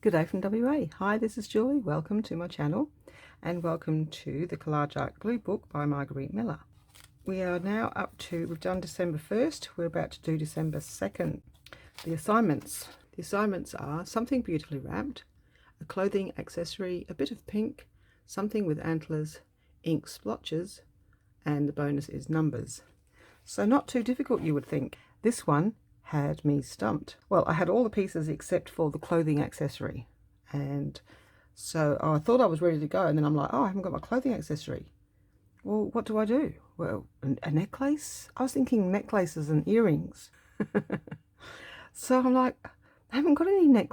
Good day from WA. Hi, this is Julie. Welcome to my channel and welcome to the Collage Art Glue Book by Margarete Miller. We are now up to, we've done December 1st, we're about to do December 2nd. The assignments. The assignments are something beautifully wrapped, a clothing accessory, a bit of pink, something with antlers, ink splotches, and the bonus is numbers. So not too difficult, you would think. This one had me stumped. Well, I had all the pieces except for the clothing accessory, and so I thought I was ready to go, and then I'm like, oh, I haven't got my clothing accessory. Well, what do I do? Well, a necklace? I was thinking necklaces and earrings. So I'm like, I haven't got any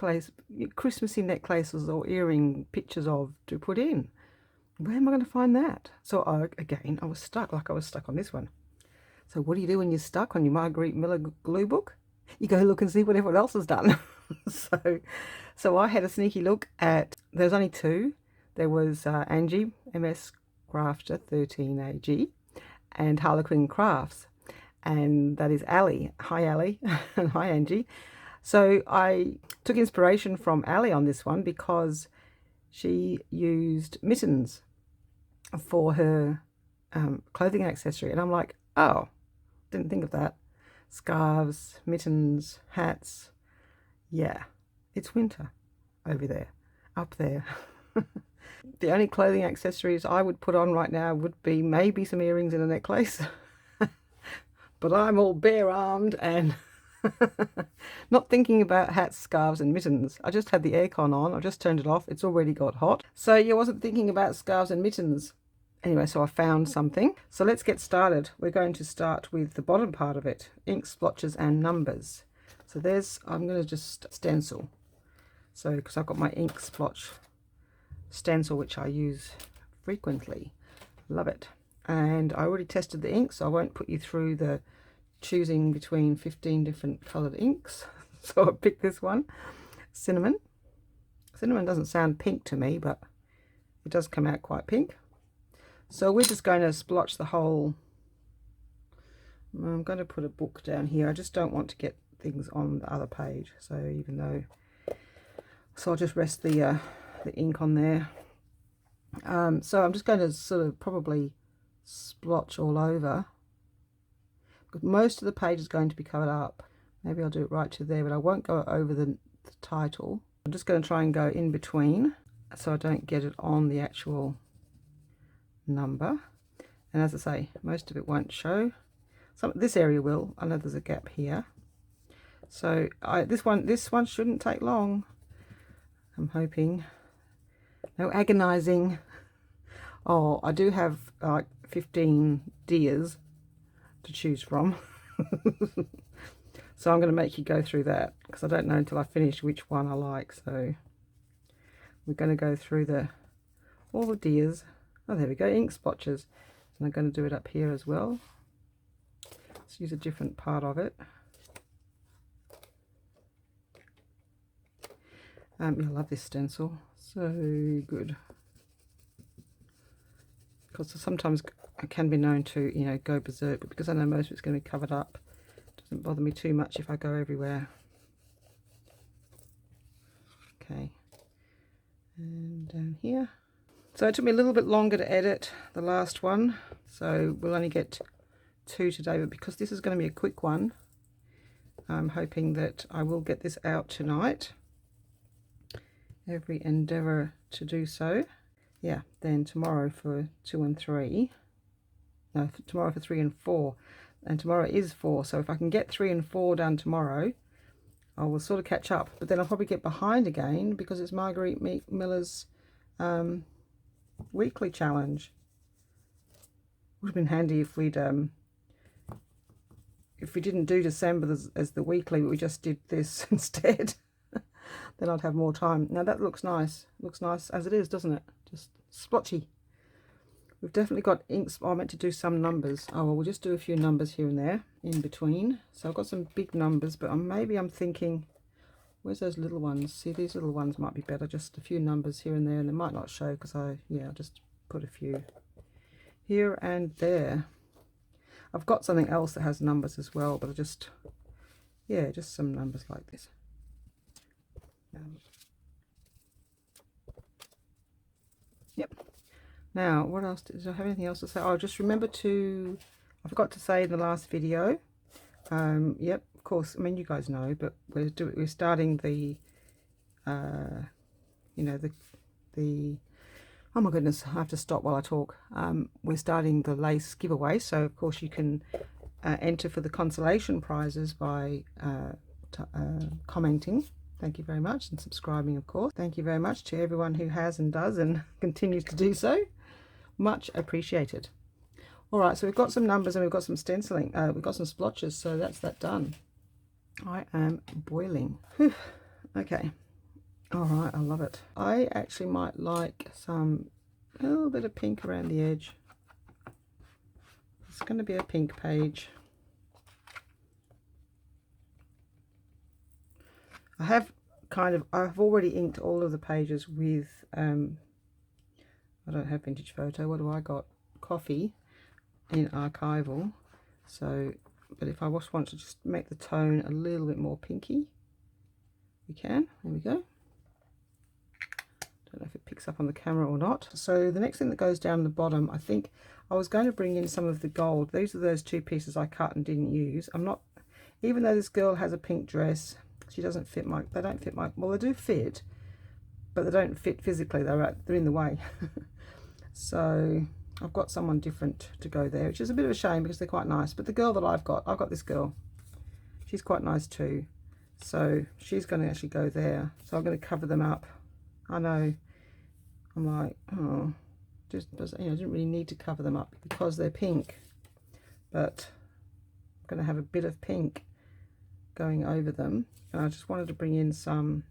Christmassy necklaces or earring pictures of to put in. Where am I going to find that? So again, I was stuck, like I was stuck on this one. So what do you do when you're stuck on your Margarete Miller glue book? You go look and see what everyone else has done. so I had a sneaky look at, there's only two. There was Angie, MsCrafter13 AG, and Harlequin Crafts, and that is Ali. Hi Ali, and hi Angie. So I took inspiration from Ali on this one because she used mittens for her clothing accessory, and I'm like, oh, didn't think of that. Scarves, mittens, hats. Yeah, it's winter over there, up there. The only clothing accessories I would put on right now would be maybe some earrings and a necklace. But I'm all bare-armed and not thinking about hats, scarves and mittens. I just had the aircon on. I just turned it off. It's already got hot. So yeah, I wasn't thinking about scarves and mittens. Anyway, so I found something. So let's get started. We're going to start with the bottom part of it, ink splotches and numbers. So I'm going to just stencil. So because I've got my ink splotch stencil, which I use frequently. Love it. And I already tested the ink, so I won't put you through the choosing between 15 different coloured inks. So I picked this one, cinnamon. Cinnamon doesn't sound pink to me, but it does come out quite pink. So we're just going to splotch the whole. I'm going to put a book down here. I just don't want to get things on the other page. So I'll just rest the ink on there. So I'm just going to sort of probably splotch all over, because most of the page is going to be covered up. Maybe I'll do it right to there, but I won't go over the title. I'm just going to try and go in between so I don't get it on the actual number. And as I say, most of it won't show. This area will. I know there's a gap here. So this one shouldn't take long. I'm hoping. No agonizing. Oh, I do have like 15 deers to choose from. So I'm going to make you go through that, because I don't know until I finish which one I like. So we're going to go through all the deers. Oh, there we go, ink splotches. And I'm going to do it up here as well. Let's use a different part of it. I love this stencil, so good. Because sometimes I can be known to, go berserk, but because I know most of it's going to be covered up, it doesn't bother me too much if I go everywhere. Okay, and down here. So it took me a little bit longer to edit the last one, so we'll only get 2 today, but because this is going to be a quick one, I'm hoping that I will get this out tonight. Every endeavour to do so. Yeah, then tomorrow for 2 and 3. No, tomorrow for 3 and 4. And tomorrow is 4, so if I can get 3 and 4 done tomorrow, I will sort of catch up. But then I'll probably get behind again because it's Margarete Miller's weekly challenge. Would have been handy if we didn't do December as the weekly, but we just did this instead. Then I'd have more time. Now that looks nice. Looks nice as it is, doesn't it? Just splotchy. We've definitely got inks. I meant to do some numbers. Oh well, we'll just do a few numbers here and there in between. So I've got some big numbers, but maybe I'm thinking, where's those little ones? See, these little ones might be better. Just a few numbers here and there, and they might not show because I'll just put a few here and there. I've got something else that has numbers as well, but just some numbers like this. Now, what else? Did I have anything else to say? Oh, just remember to, I forgot to say in the last video, yep, of course, I mean, you guys know, but we're starting the, you know, the, oh my goodness, I have to stop while I talk. We're starting the lace giveaway, so of course you can enter for the consolation prizes by commenting. Thank you very much, and subscribing, of course. Thank you very much to everyone who has and does and continues to do so. Much appreciated. All right, so we've got some numbers and we've got some stenciling. We've got some splotches, so that's that done. I am boiling. Whew. Okay. All right, I love it. I actually might like a little bit of pink around the edge. It's going to be a pink page. I've already inked all of the pages with, I don't have vintage photo. What do I got? Coffee in archival. So, but if I just want to just make the tone a little bit more pinky, we can. There we go. Don't know if it picks up on the camera or not. So the next thing that goes down the bottom, I think I was going to bring in some of the gold. These are those two pieces I cut and didn't use. I'm not, even though this girl has a pink dress, she doesn't fit my, they don't fit my, well, they do fit, but they don't fit physically. They're in the way. So I've got someone different to go there, which is a bit of a shame because they're quite nice. But the girl that I've got this girl. She's quite nice too. So she's going to actually go there. So I'm going to cover them up. I know, I'm like, oh, just, you know, I didn't really need to cover them up because they're pink. But I'm going to have a bit of pink going over them. And I just wanted to bring in some,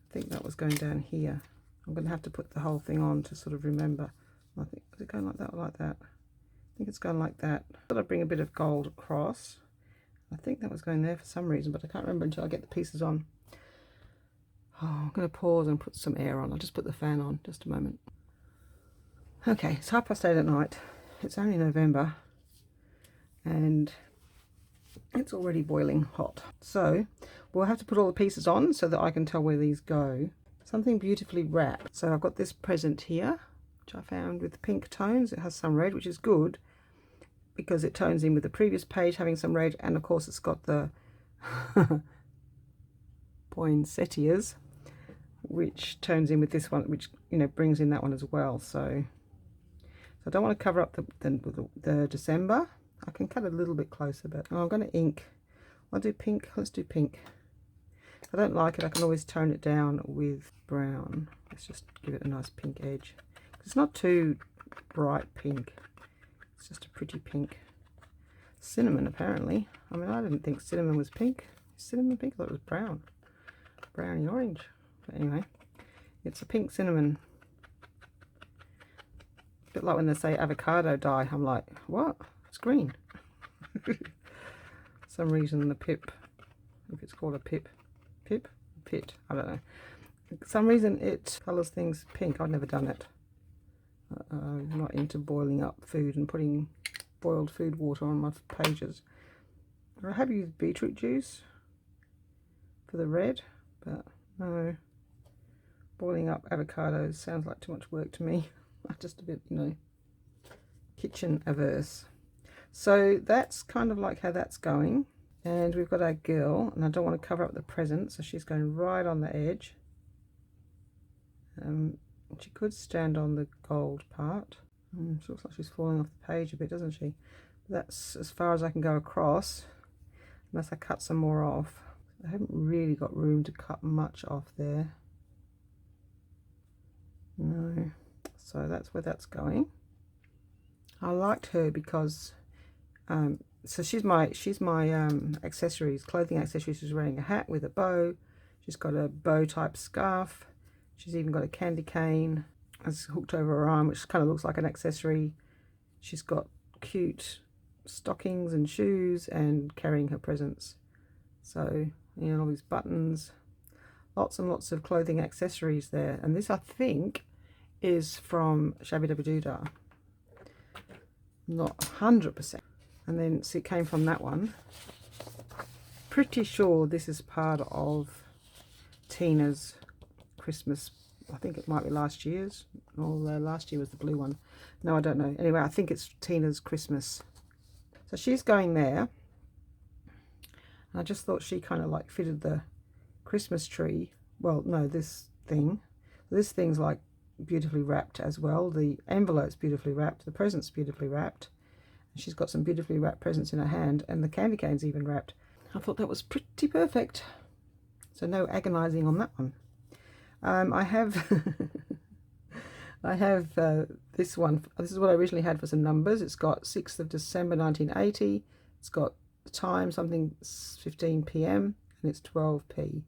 I think that was going down here. I'm going to have to put the whole thing on to sort of remember. I think, is it going like that or like that? I think it's going like that. I thought I'd bring a bit of gold across. I think that was going there for some reason, but I can't remember until I get the pieces on. Oh, I'm going to pause and put some air on. I'll just put the fan on, just a moment. Okay, it's 8:30 at night. It's only November, and it's already boiling hot. So we'll have to put all the pieces on so that I can tell where these go. Something beautifully wrapped. So I've got this present here, which I found with pink tones. It has some red, which is good because it tones in with the previous page having some red, and of course it's got the poinsettias, which tones in with this one, which, you know, brings in that one as well. So I don't want to cover up the December. I can cut a little bit closer, but I'm going to ink. I'll do pink. Let's do pink. If I don't like it, I can always tone it down with brown. Let's just give it a nice pink edge. It's not too bright pink. It's just a pretty pink. Cinnamon, apparently. I mean, I didn't think cinnamon was pink. Cinnamon pink? I thought it was brown. Browny orange. But anyway, it's a pink cinnamon. A bit like when they say avocado dye. I'm like, what? It's green. For some reason the pip, if it's called a pit, I don't know. For some reason it colours things pink. I've never done it. I'm not into boiling up food and putting boiled food water on my pages. I have used beetroot juice for the red, but no. Boiling up avocados sounds like too much work to me. I'm just a bit, you know, kitchen averse. So that's kind of like how that's going. And we've got our girl, and I don't want to cover up the present, so she's going right on the edge. She could stand on the gold part. She looks like she's falling off the page a bit, doesn't she? But that's as far as I can go across, unless I cut some more off. I haven't really got room to cut much off there. No. So that's where that's going. I liked her because so she's my accessories, clothing accessories. She's wearing a hat with a bow. She's got a bow type scarf. She's even got a candy cane that's hooked over her arm, which kind of looks like an accessory. She's got cute stockings and shoes and carrying her presents. So, you know, all these buttons, lots and lots of clothing accessories there. And this, I think, is from Shabby Dabby Doodah. Not 100%. And then, see, it came from that one. Pretty sure this is part of Tina's Christmas I think it might be last year's, or last year was the blue one. No, I don't know. Anyway, I think it's Tina's Christmas. So she's going there. And I just thought she kind of like fitted the Christmas tree. Well, no, this thing. This thing's like beautifully wrapped as well. The envelope's beautifully wrapped. The present's beautifully wrapped. And she's got some beautifully wrapped presents in her hand. And the candy cane's even wrapped. I thought that was pretty perfect. So no agonizing on that one. I have I have this one. This is what I originally had for some numbers. It's got 6th of December 1980. It's got the time, something 15 p.m. and it's 12p.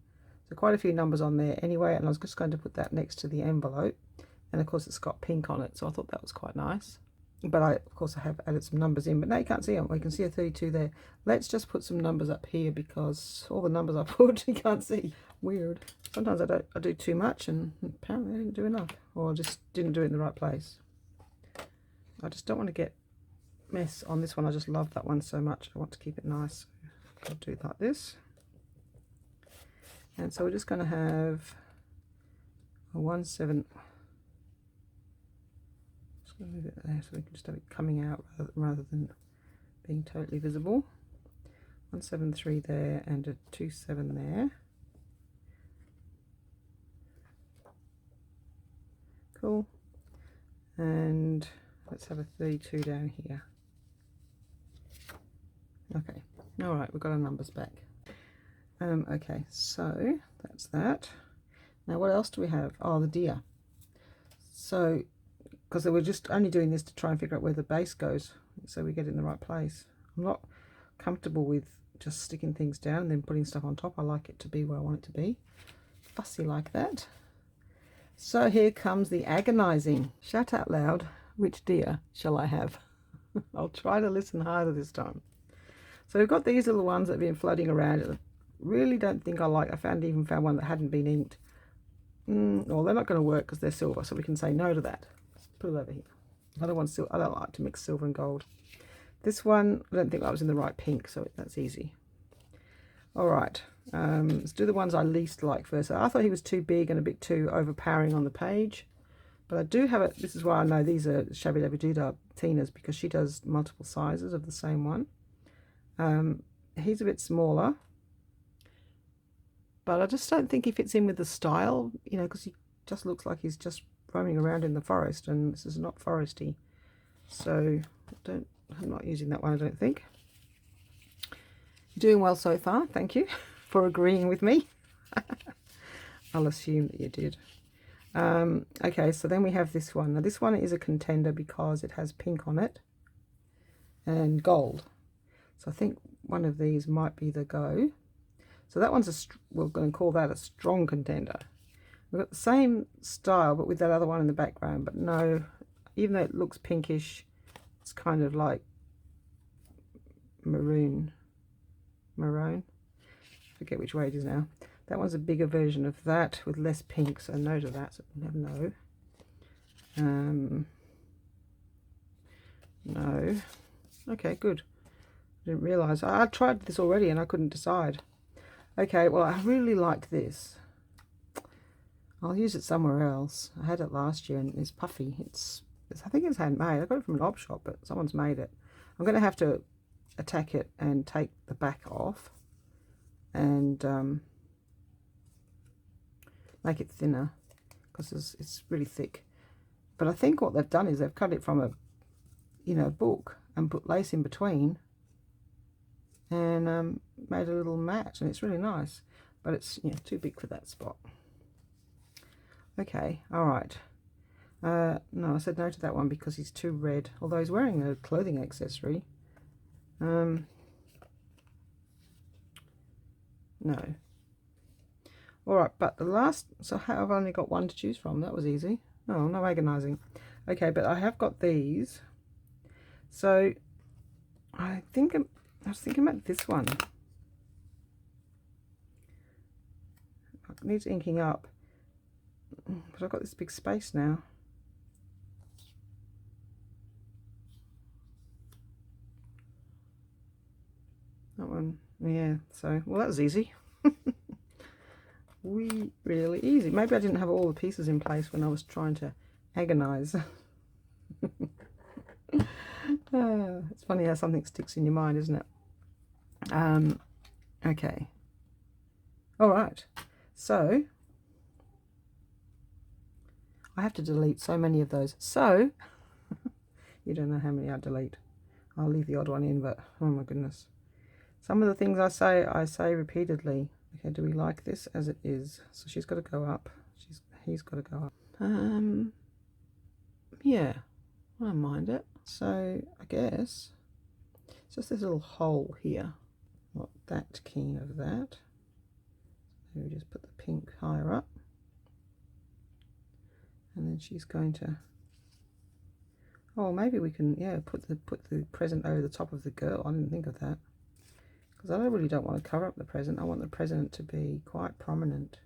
So quite a few numbers on there anyway, and I was just going to put that next to the envelope. And of course it's got pink on it, so I thought that was quite nice. But of course I have added some numbers in, but now you can't see them. We can see a 32 there. Let's just put some numbers up here because all the numbers I put you can't see. Weird. Sometimes I do too much, and apparently I didn't do enough, or I just didn't do it in the right place. I just don't want to get mess on this one. I just love that one so much. I want to keep it nice. I'll do it like this. And so we're just going to have a 1/7. Just going to move it there so we can just have it coming out rather than being totally visible. 173 there and a 27 there. Cool. And let's have a 32 down here. Okay. All right, we've got our numbers back. Okay, so that's that. Now what else do we have? Oh, the deer. So, because they were just only doing this to try and figure out where the base goes, so we get it in the right place. I'm not comfortable with just sticking things down and then putting stuff on top. I like it to be where I want it to be. Fussy like that. So here comes the agonizing. Shout out loud, which deer shall I have? I'll try to listen harder this time. So we've got these little ones that have been floating around. Really don't think I like. I even found one that hadn't been inked. Well, they're not going to work because they're silver, so we can say no to that. Let's put it over here. Another one's silver. I don't like to mix silver and gold. This one, I don't think I was in the right pink, so that's easy. All right, let's do the ones I least like first. I thought he was too big and a bit too overpowering on the page, but I do have it. This is why I know these are Shabby Dabby Doodah Tina's, because she does multiple sizes of the same one. He's a bit smaller, but I just don't think he fits in with the style, you know, because he just looks like he's just roaming around in the forest, and this is not foresty. So I'm not using that one, I don't think. You're doing well so far, thank you for agreeing with me. I'll assume that you did. Okay, so then we have this one. Now this one is a contender because it has pink on it and gold. So I think one of these might be the go. So that one's we're going to call that a strong contender. We've got the same style but with that other one in the background, but no, even though it looks pinkish, it's kind of like maroon. I forget which way it is now. That one's a bigger version of that with less pink, so no to that, so we have no. No. Okay, good. I didn't realise. I tried this already and I couldn't decide. Okay, well, I really like this. I'll use it somewhere else. I had it last year and it's puffy. I think it's handmade. I got it from an op shop, but someone's made it. I'm going to have to attack it and take the back off and make it thinner because it's really thick. But I think what they've done is they've cut it from a book and put lace in between and made a little mat, and it's really nice, but it's too big for that spot. Okay, all right. No, I said no to that one because he's too red, although he's wearing a clothing accessory. No. All right, but the last, so I've only got one to choose from. That was easy. Oh, no agonizing. Okay, but I have got these. So I was thinking about this one. It needs inking up, but I've got this big space now. That one, yeah, so, well, that was easy. really easy. Maybe I didn't have all the pieces in place when I was trying to agonize. It's funny how something sticks in your mind, isn't it? Okay. All right. So I have to delete so many of those. So you don't know how many I delete. I'll leave the odd one in, but oh my goodness. Some of the things I say repeatedly. Okay, do we like this as it is? So she's got to go up. He's got to go up. Yeah, I don't mind it. So I guess it's just this little hole here. Not that keen of that. So we just put the pink higher up. And then she's going to, oh, maybe we can, yeah, put the present over the top of the girl. I didn't think of that, because I really don't want to cover up the present. I want the present to be quite prominent.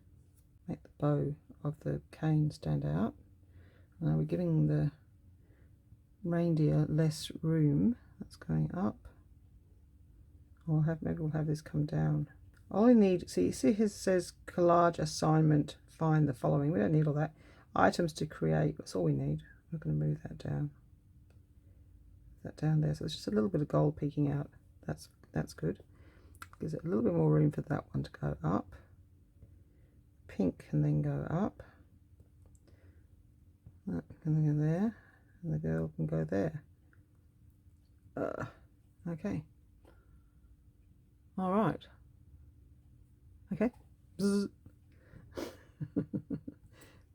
Make the bow of the cane stand out. Now we're giving the reindeer less room. That's going up. Or maybe we'll have this come down. All I need, see here says collage assignment, find the following. We don't need all that. Items to create, that's all we need. I'm going to move that down. That down there. So there's just a little bit of gold peeking out. That's good. Gives it a little bit more room for that one to go up. Pink can then go up. That can go there. And the girl can go there. Okay. All right. Okay. Bzz.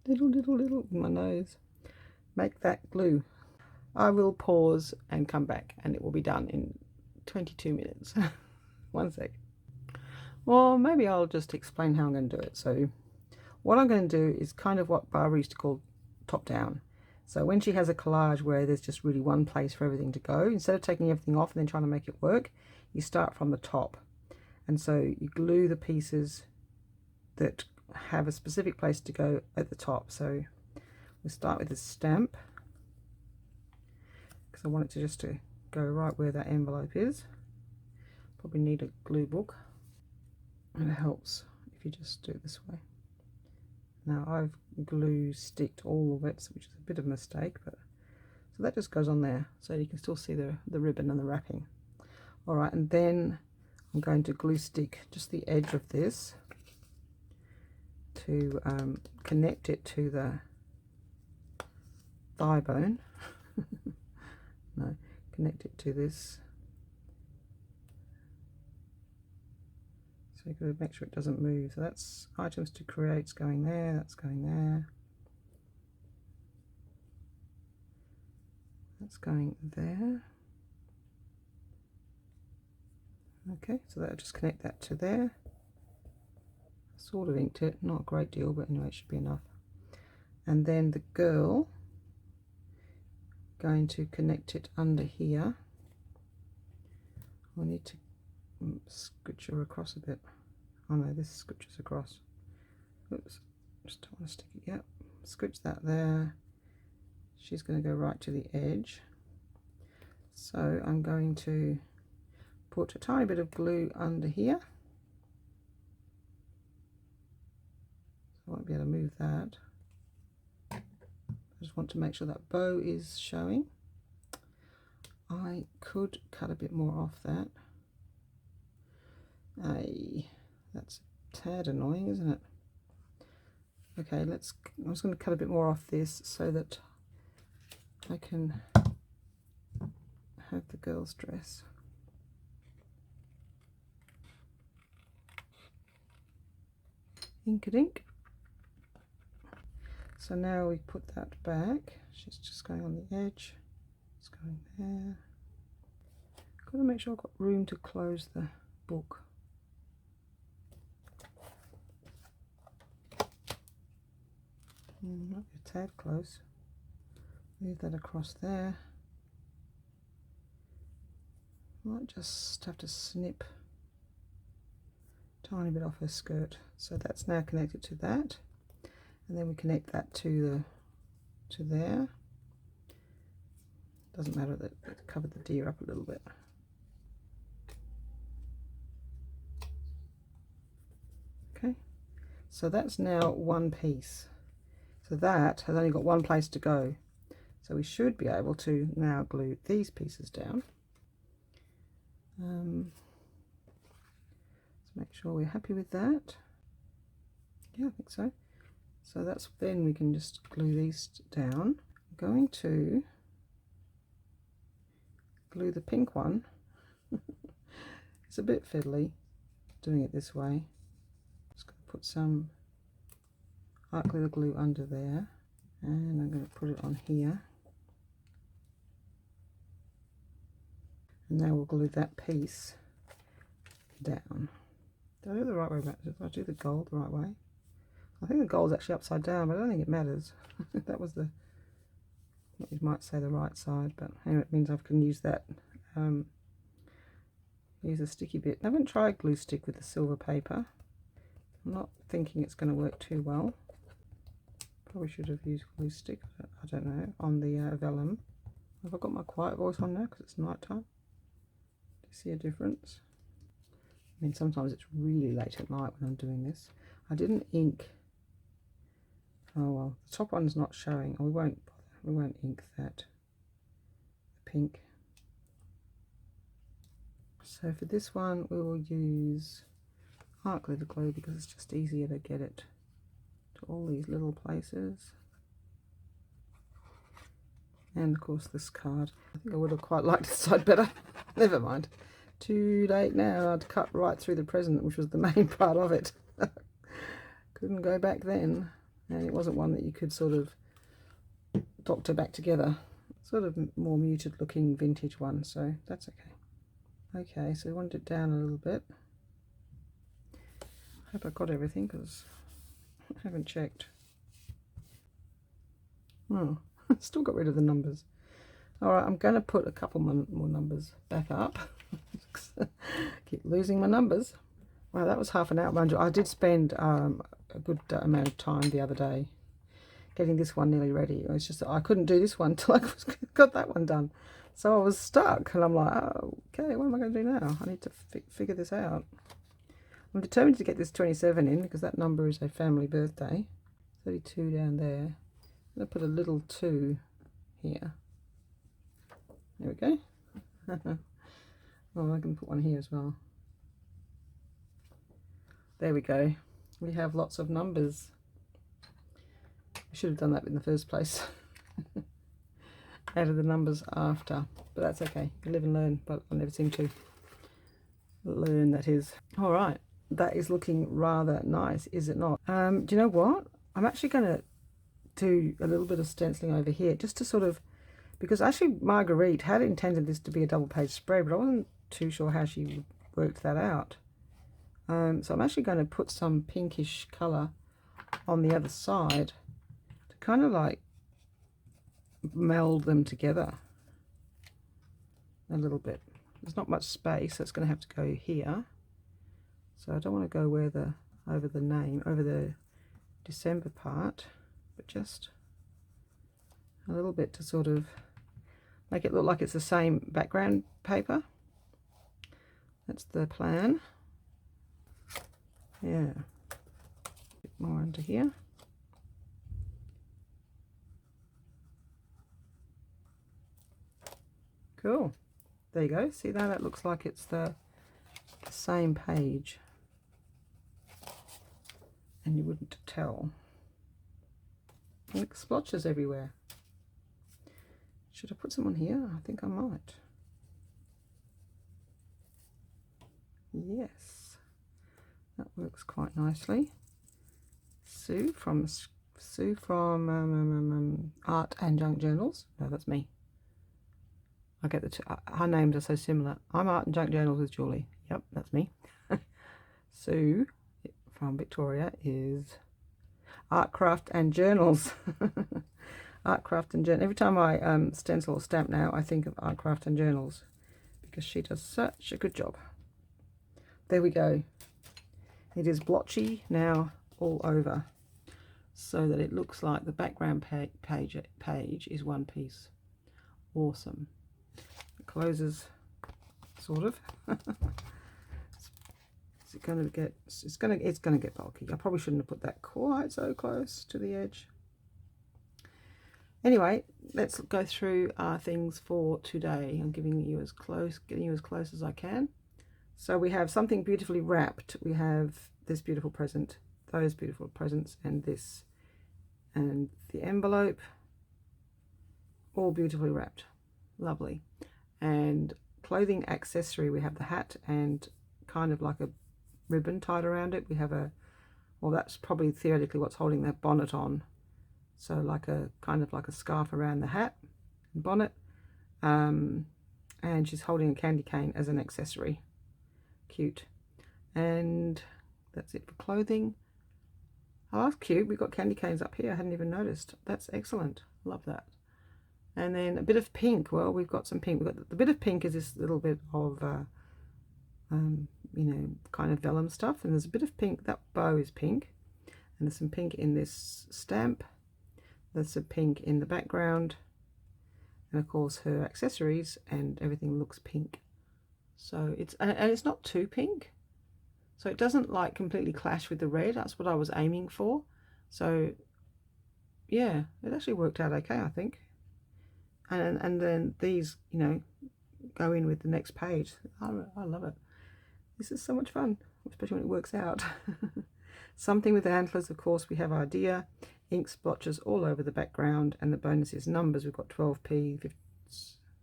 little my nose. Make that glue. I will pause and come back, and it will be done in 22 minutes. 1 sec. Well, maybe I'll just explain how I'm going to do it. So what I'm going to do is kind of what Barbara used to call top down. So when she has a collage where there's just really one place for everything to go, instead of taking everything off and then trying to make it work, you start from the top. And so you glue the pieces that have a specific place to go at the top. So we start with a stamp, because I want it to go right where that envelope is. Probably need a glue book, and it helps if you just do it this way. Now I've glue sticked all of it, which is a bit of a mistake, but so that just goes on there, so you can still see the ribbon and the wrapping. All right, and then I'm going to glue stick just the edge of this to connect it to the thigh bone. No, connect it to this. So you've got to make sure it doesn't move. So that's items to create, going there, that's going there. That's going there. Okay, so that'll just connect that to there. Sort of inked it, not a great deal, but anyway, it should be enough. And then the girl, going to connect it under here. I need to scooch her across a bit. Oh no, this scooches across. Oops, just don't want to stick it yet. Scooch that there. She's going to go right to the edge. So I'm going to put a tiny bit of glue under here. I won't be able to move that. I just want to make sure that bow is showing. I could cut a bit more off that. That's a tad annoying, isn't it? Okay, I'm just going to cut a bit more off this so that I can have the girl's dress. Ink-a-dink. So now we put that back. She's just going on the edge. It's going there. Got to make sure I've got room to close the book. Might be a tad close. Move that across there. Might just have to snip a tiny bit off her skirt. So that's now connected to that. And then we connect that to there. Doesn't matter that it covered the deer up a little bit. Okay, So that's now one piece. So that has only got one place to go. So we should be able to now glue these pieces down. Let's make sure we're happy with that. Yeah, I think so. So that's, then we can just glue these down. I'm going to glue the pink one. It's a bit fiddly doing it this way. Just going to put some art glitter glue under there, and I'm going to put it on here. And now we'll glue that piece down. Did I do it the right way? Did I do the gold the right way? I think the gold's actually upside down, but I don't think it matters. That was the, what you might say, the right side, but anyway, it means I can use that. Use a sticky bit. I haven't tried glue stick with the silver paper. I'm not thinking it's going to work too well. Probably should have used glue stick, I don't know, on the vellum. Have I got my quiet voice on now because it's night time? Do you see a difference? I mean, sometimes it's really late at night when I'm doing this. I didn't ink. Oh well, the top one's not showing. Oh, we won't bother. We won't ink that. The pink. So for this one, we will use art glitter glue because it's just easier to get it to all these little places. And of course this card. I think I would have quite liked this side better. Never mind. Too late now. I'd cut right through the present, which was the main part of it. Couldn't go back then. And it wasn't one that you could sort of doctor back together. Sort of more muted looking vintage one, so that's okay. Okay, so we wanted it down a little bit. I hope I got everything because I haven't checked. Oh, still got rid of the numbers. Alright, I'm going to put a couple more numbers back up. Keep losing my numbers. Wow, that was half an hour. I did spend a good amount of time the other day getting this one nearly ready. It was just that I couldn't do this one till I got that one done. So I was stuck, and I'm like, oh, okay, what am I going to do now? I need to figure this out. I'm determined to get this 27 in because that number is a family birthday. 32 down there. I'm going to put a little 2 here. There we go. Oh, I can put one here as well. There we go. We have lots of numbers. We should have done that in the first place. Added the numbers after, but that's okay. You live and learn, but I never seem to learn, that is. All right, that is looking rather nice, is it not? Do you know what? I'm actually going to do a little bit of stenciling over here, just to sort of, because actually Margarete had intended this to be a double page spread, but I wasn't too sure how she worked that out. So I'm actually going to put some pinkish colour on the other side to kind of like meld them together a little bit. There's not much space, so it's going to have to go here. So I don't want to go where the over the December part, but just a little bit to sort of make it look like it's the same background paper. That's the plan. Yeah, a bit more under here. Cool. There you go. See that? That looks like it's the same page. And you wouldn't tell. And it splotches everywhere. Should I put some on here? I think I might. Yes. That works quite nicely. Sue from Art and Junk Journals. No, that's me. I get the two. Our names are so similar. I'm Art and Junk Journals with Julie. Yep, that's me. Sue from Victoria is Art Craft and Journals. Art Craft and Journals. Every time I stencil or stamp now, I think of Art Craft and Journals because she does such a good job. There we go. It is blotchy now all over, so that it looks like the background page is one piece. Awesome. It closes, sort of. It's it going to get, it's going to get bulky. I probably shouldn't have put that quite so close to the edge. Anyway, let's go through our things for today. I'm getting you as close as I can. So we have something beautifully wrapped. We have this beautiful present, those beautiful presents, and this, and the envelope, all beautifully wrapped. Lovely. And clothing accessory, we have the hat and kind of like a ribbon tied around it. We have a, well, that's probably theoretically what's holding that bonnet on. So like a kind of like a scarf around the hat and bonnet. And she's holding a candy cane as an accessory. Cute. And that's it for clothing. Oh, that's cute. We've got candy canes up here. I hadn't even noticed. That's excellent. Love that. And then a bit of pink. Well, we've got some pink. We've got the bit of pink is this little bit of, you know, kind of vellum stuff. And there's a bit of pink. That bow is pink. And there's some pink in this stamp. There's some pink in the background. And of course her accessories, and everything looks pink. So it's, and it's not too pink. So it doesn't like completely clash with the red. That's what I was aiming for. So yeah, it actually worked out okay, I think. And then these, you know, go in with the next page. I love it. This is so much fun, especially when it works out. Something with the antlers, of course, we have our deer, ink splotches all over the background, and the bonus is numbers. We've got 12p,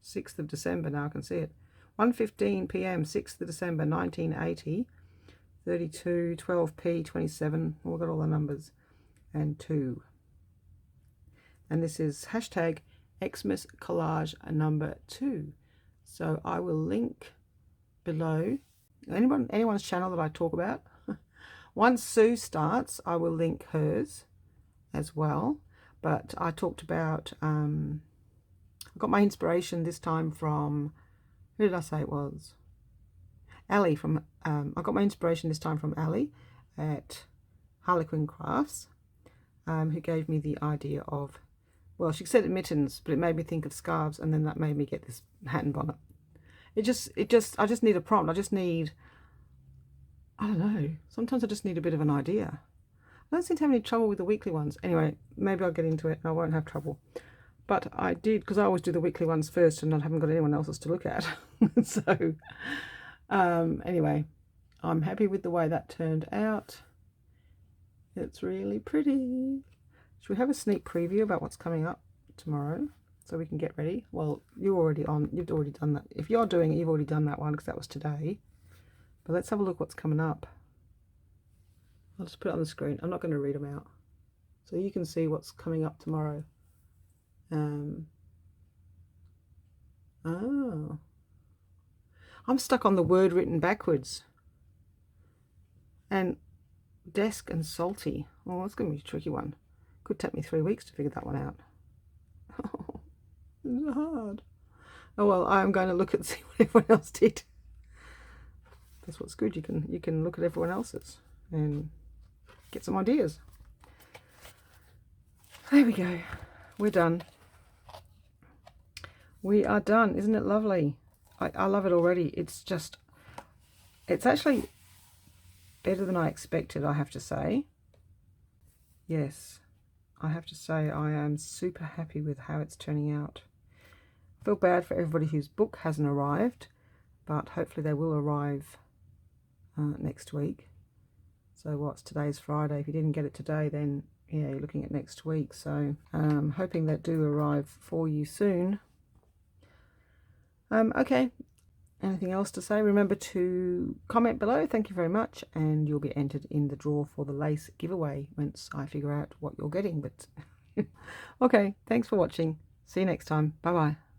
6th of December, now I can see it. 1:15 p.m, 6th of December, 1980, 32, 12p, 27, we've got all the numbers, and 2. And this is hashtag Xmas Collage number 2. So I will link below anyone's channel that I talk about. Once Sue starts, I will link hers as well. But I talked about, I got my inspiration this time from, who did I say it was? Ali from, I got my inspiration this time from Ali at Harlequin Crafts, who gave me the idea of, well, she said mittens, but it made me think of scarves, and then that made me get this hat and bonnet. I just need a prompt. I just need, I don't know, sometimes I just need a bit of an idea. I don't seem to have any trouble with the weekly ones. Anyway, maybe I'll get into it and I won't have trouble. But I did, because I always do the weekly ones first and I haven't got anyone else's to look at. So, anyway, I'm happy with the way that turned out. It's really pretty. Should we have a sneak preview about what's coming up tomorrow so we can get ready? Well, you've already done that. If you're doing it, you've already done that one because that was today. But let's have a look what's coming up. I'll just put it on the screen. I'm not going to read them out. So you can see what's coming up tomorrow. Oh. I'm stuck on the word written backwards. And desk and salty. Oh, that's going to be a tricky one. Could take me 3 weeks to figure that one out. Oh, it's hard. Oh well, I'm going to look and see what everyone else did. That's what's good. You can look at everyone else's and get some ideas. There we go. We're done. We are done. Isn't it lovely? I love it already. It's actually better than I expected, I have to say. Yes, I have to say I am super happy with how it's turning out. I feel bad for everybody whose book hasn't arrived, but hopefully they will arrive next week. So what's today's Friday? If you didn't get it today, then yeah, you're looking at next week. So hoping that do arrive for you soon. Okay, anything else to say? Remember to comment below. Thank you very much, and you'll be entered in the draw for the lace giveaway once I figure out what you're getting. But okay, thanks for watching. See you next time. Bye bye.